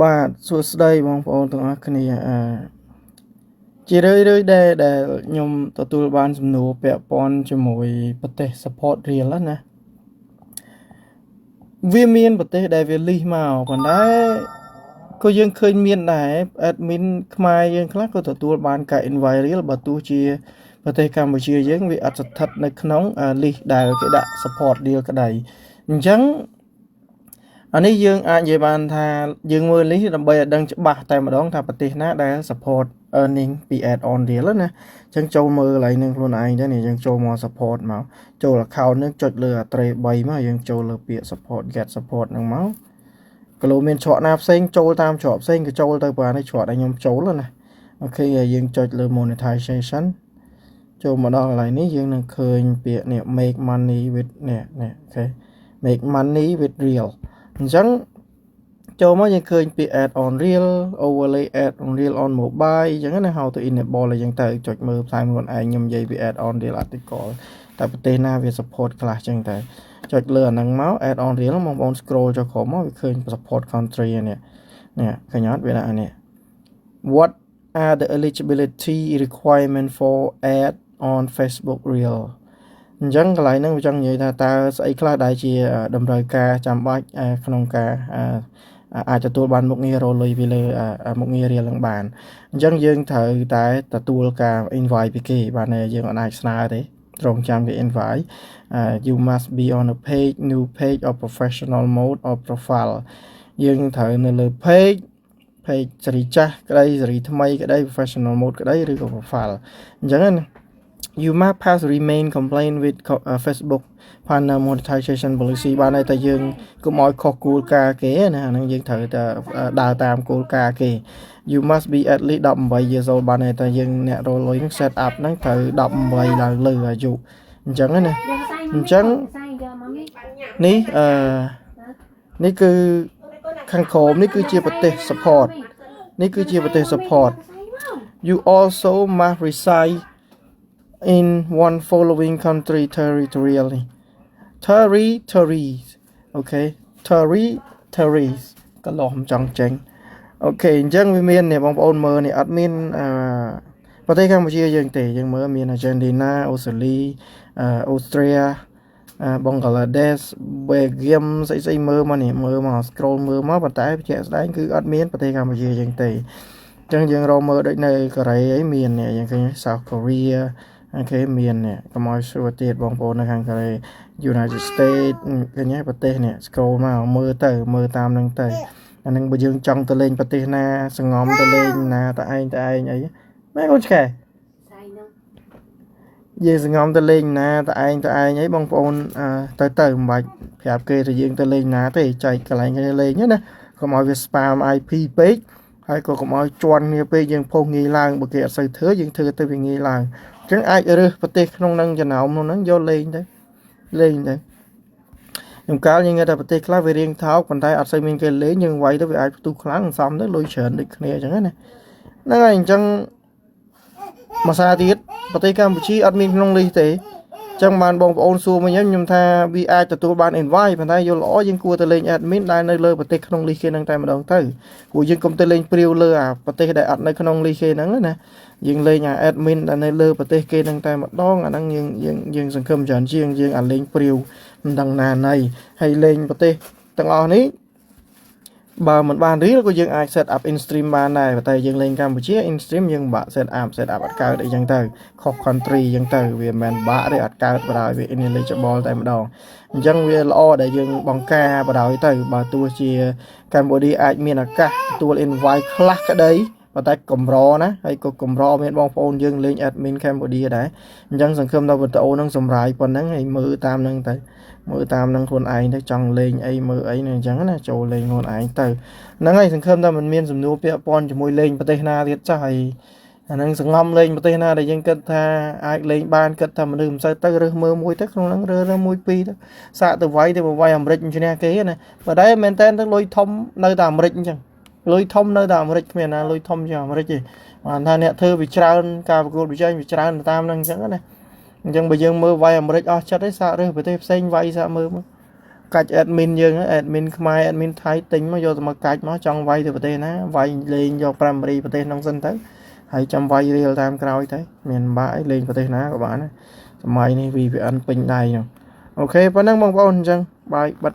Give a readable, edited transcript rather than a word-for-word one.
បាទសួស្តីបងប្អូនទាំងអស់គ្នាជារឿយដែលខ្ញុំទទួលបានសំណួរពាក់ព័ន្ធជាមួយប្រទេស support real ណាវាមានប្រទេសដែលវាលីសមកប៉ុន្តែក៏យើងឃើញមានដែរ admin ខ្មែរយើងខ្លះក៏ទទួលបានការ invite real បើទោះជាប្រទេសកម្ពុជាយើងវាអត់ស្ថិតនៅក្នុង list ដែលគេដាក់ support real ក្តីអញ្ចឹងអានេះយើងអាចនិយាយបានថាយើងមើលនេះដើម្បីឲ្យដឹងច្បាស់តែម្ដងថាប្រទេសណាដែល support earning ពី add on real ណាអញ្ចឹងចូលមើលកន្លែងនឹងខ្លួនឯងទៅនេះយើងចូលមក support មកចូល account នឹងចុចលើអាត្រេ3មកយើងចូលលើពាក្យ support get support ហ្នឹងមកក៏លោកមានច្រកណាផ្សេងចូលតាមច្រកផ្សេងក៏ចូលទៅបើនេះច្រកដែលខ្ញុំចូលណាអូខេយើងចុចលើ monetization ចូលមកដល់កន្លែងនេះយើងនឹងឃើញពាក្យនេះ make money with នេះអូខេ make money with real អញ្ចឹងចូលមកយើងឃើញពាក្យ add on real overlay add on real on mobile អញ្ចឹងណា how to enable អញ្ចឹងទៅចុចមើលផ្សាយខ្លួនឯងខ្ញុំនិយាយពី add on real article តែប្រទេសណាវា support ខ្លះអញ្ចឹងទៅចុចលើអាហ្នឹងមក add on real បងប្អូន scroll ចុះក្រោមមកវាឃើញ support country នេះឃើញអត់វាដាក់នេះ what are the eligibility requirement for add on Facebook real អញ្ចឹងកន្លែងហ្នឹងវាចង់និយាយថាតើស្អីខ្លះដែលជាតម្រូវការចាំបាច់ក្នុងការអាចទទួលបានមុខងាររលុយពីលើមុខងាររៀលនឹងបានអញ្ចឹងយើងត្រូវតែទទួលការ invite ពីគេបានយើងអាចស្នើទេត្រង់ចាំគេ invite you must be on a page new page or professional mode or profile យើងត្រូវនៅលើ page សេរីចាស់ក្តីសេរីថ្មីក្តី professional mode ក្តីឬក៏ profile អញ្ចឹងណា you must pass remain complaint with Facebook partner monetization policy បានន័យថាយើងកុំឲ្យខុសគោលការណ៍គេណាអាហ្នឹងយើងត្រូវតែដើរតាមគោលការណ៍គេ you must be at least 18 years old បានន័យថាយើងអ្នករលុយហ្នឹង set up ហ្នឹងត្រូវ18ឡើងលើអាយុអញ្ចឹងណាអញ្ចឹងនេះនេះគឺខាងក្រោមនេះគឺជាប្រទេស support នេះគឺជាប្រទេស support you also must reside in one following country territorially territories okay territories កន្លោះមិនចង់ចេញអូខេអញ្ចឹងវាមាននេះបងប្អូនមើលនេះអត់មានប្រទេសកម្ពុជាយើងទេយើងមើលមាន Argentina អូស្ត្រាលីអូស្ត្រាបង់ក្លាដេស Belgium ស្អីមើលមកនេះមើលមក scroll មើលមកប៉ុន្តែជាក់ស្ដែងគឺអត់មានប្រទេសកម្ពុជាយើងទេអញ្ចឹងយើងរកមើលដូចនៅកូរ៉េអីមាននេះយើងឃើញ South Korea អូខេមាននេះកុំឲ្យសួរទៀតបងប្អូននៅខាងកូរ៉េ United States ឃើញប្រទេសនេះ scroll មកមើលតាមនឹងទៅអានឹងបើយើងចង់ទៅលេងប្រទេសណាសងំទៅលេងណាតឯងអីម៉ែកូនឆ្កែយើងសងំទៅលេងណាតឯងអីបងប្អូនទៅមិនបាច់ប្រាប់គេថាយើងទៅលេងណាទេចែកកន្លែងគេលេងណាកុំឲ្យវា spam IP ពេកហើយក៏កុំឲ្យជន់គ្នាពេកយើងផុសងាយឡើងបើគេអត់សូវធ្វើយើងធ្វើទៅវាងាយឡើងអញ្ចឹងអាចរើសប្រទេសក្នុងនឹងចំណោមនោះហ្នឹងយកលេងទៅខ្ញុំកាលយើងថាប្រទេសខ្លះវារៀងថោកប៉ុន្តែអត់សូវមានគេលេងយើងវាយទៅវាអាចផ្ទុះខ្លាំងសំទៅលុយច្រើនដូចគ្នាអញ្ចឹងណាហ្នឹងហើយអញ្ចឹងមួយសារទៀតប្រទេសកម្ពុជាអត់មានក្នុងលីសទេអញ្ចឹងបានបងប្អូនសួរមកខ្ញុំថាវាអាចទទួលបាន invite ប៉ុន្តែយល់ល្អយើងគួរទៅលេង admin ដែលនៅលើប្រទេសក្នុងលីសគេហ្នឹងតែម្ដងទៅព្រោះយើងកុំទៅលេងព្រាវលើអាប្រទេសដែលអត់នៅក្នុងលីសគេហ្នឹងណាយើងលេងអា admin ដែលនៅលើប្រទេសគេហ្នឹងតែម្ដងអាហ្នឹងយើងសង្ឃឹមច្រើនជាងយើងអាលេងព្រាវមិនដឹងណាណីហើយលេងប្រទេសទាំងអស់នេះបើមិនបានរៀលក៏យើងអាច set up in stream បានដែរតែយើងលេងកម្ពុជា in stream យើងបាក់ set up អត់កើតអីចឹងទៅខុស country ចឹងទៅវាមិនមែនបាក់ទេអត់កើតបណ្ដោយវា ineligible តែម្ដងអញ្ចឹងវាល្អដែលយើងបង្ការបណ្ដោយទៅបើទោះជាកម្ពុជាអាចមានឱកាសទទួល invite ខ្លះក្តីប៉ុន្តែកម្រណាហើយក៏កម្រមានបងប្អូនយើងលេង admin កម្ពុជាដែរអញ្ចឹងសង្ឃឹមថាវីដេអូនឹងសម្រាយប៉ុណ្ណឹងហើយមើលតាមនឹងទៅមើលតាមនឹងខ្លួនឯងទៅចង់លេងអីមើលអីអញ្ចឹងណាចូលលេងខ្លួនឯងទៅហ្នឹងហើយសង្ឃឹមថាมันមានសំណួរពាក់ព័ន្ធជាមួយលេងប្រទេសណាទៀតចាស់ហើយអាហ្នឹងសង្ងំលេងប្រទេសណាដែលយើងគិតថាអាចលេងបានគិតថាមនុស្សមិនសូវទៅរើសមើលមួយទៅក្នុងហ្នឹងរើសមួយពីរទៅសាកទៅវាយទៅវាយអាមេរិកឈ្នះគេណាបើតែមែនតើទៅលុយធំនៅតែអាមេរិកអញ្ចឹងលុយធំនៅតែអាមេរិកគ្មានណាលុយធំជាងអាមេរិកទេបានថាអ្នកធ្វើវាច្រើនការប្រកួតប្រជែងវាច្រើនតាមហ្នឹងអញ្ចឹងណាអញ្ចឹងបើយើងមើលវាយអាមេរិកអស់ចិត្តឯងសាករើសប្រទេសផ្សេងវាយសាកមើល កាច់ admin យើង admin ខ្មែរ admin ថៃទិញមកយកទៅមកកាច់មកចង់វាយទៅប្រទេសណាវាយលេងយក primary ប្រទេសហ្នឹងសិនទៅហើយចាំវាយ real តាមក្រោយទៅមានបាក់អីលេងប្រទេសណាក៏បានដែរសម័យនេះ VPN ពេញដៃហ្នឹងអូខេប៉ុណ្ណឹងបងប្អូនអញ្ចឹងបាយបិទ